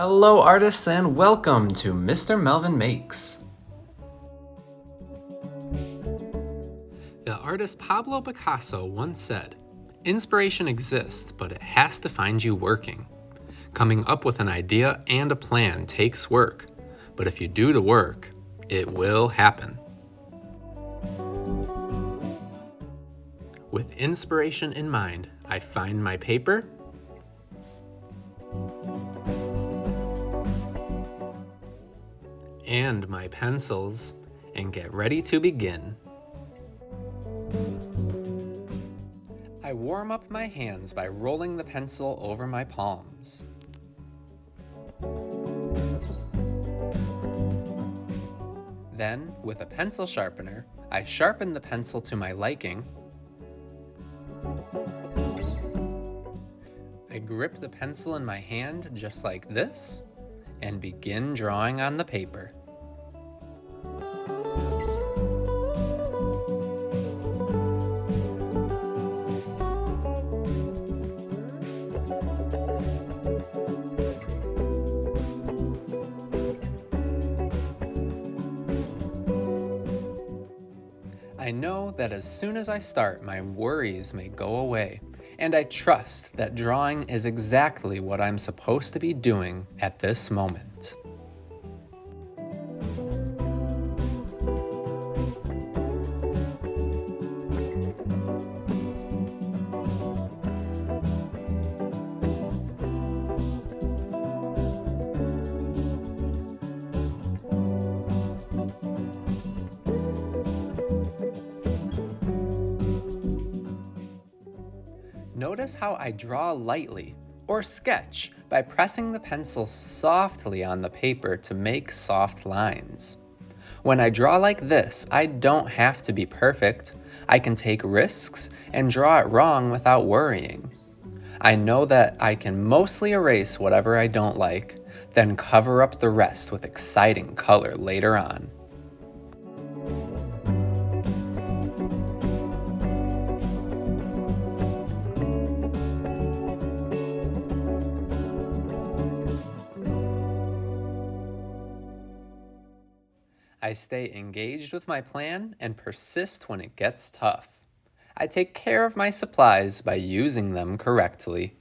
Hello artists and welcome to Mr. Melvin Makes. The artist Pablo Picasso once said, "Inspiration exists, but it has to find you working. Coming up with an idea and a plan takes work, but if you do the work, it will happen." With inspiration in mind, I find my paper, and my pencils, and get ready to begin. I warm up my hands by rolling the pencil over my palms. Then, with a pencil sharpener, I sharpen the pencil to my liking. I grip the pencil in my hand just like this, and begin drawing on the paper. I know that as soon as I start, my worries may go away, and I trust that drawing is exactly what I'm supposed to be doing at this moment. Notice how I draw lightly, or sketch, by pressing the pencil softly on the paper to make soft lines. When I draw like this, I don't have to be perfect. I can take risks and draw it wrong without worrying. I know that I can mostly erase whatever I don't like, then cover up the rest with exciting color later on. I stay engaged with my plan and persist when it gets tough. I take care of my supplies by using them correctly.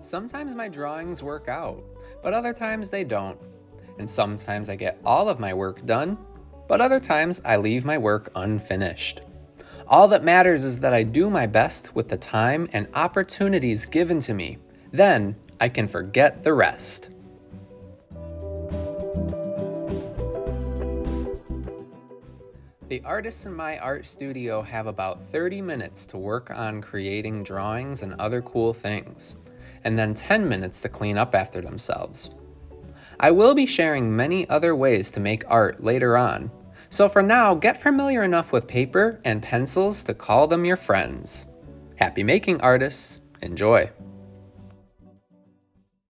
Sometimes my drawings work out, but other times they don't. And sometimes I get all of my work done, but other times I leave my work unfinished. All that matters is that I do my best with the time and opportunities given to me. Then I can forget the rest. The artists in my art studio have about 30 minutes to work on creating drawings and other cool things, and then 10 minutes to clean up after themselves. I will be sharing many other ways to make art later on, so for now, get familiar enough with paper and pencils to call them your friends. Happy making, artists! Enjoy!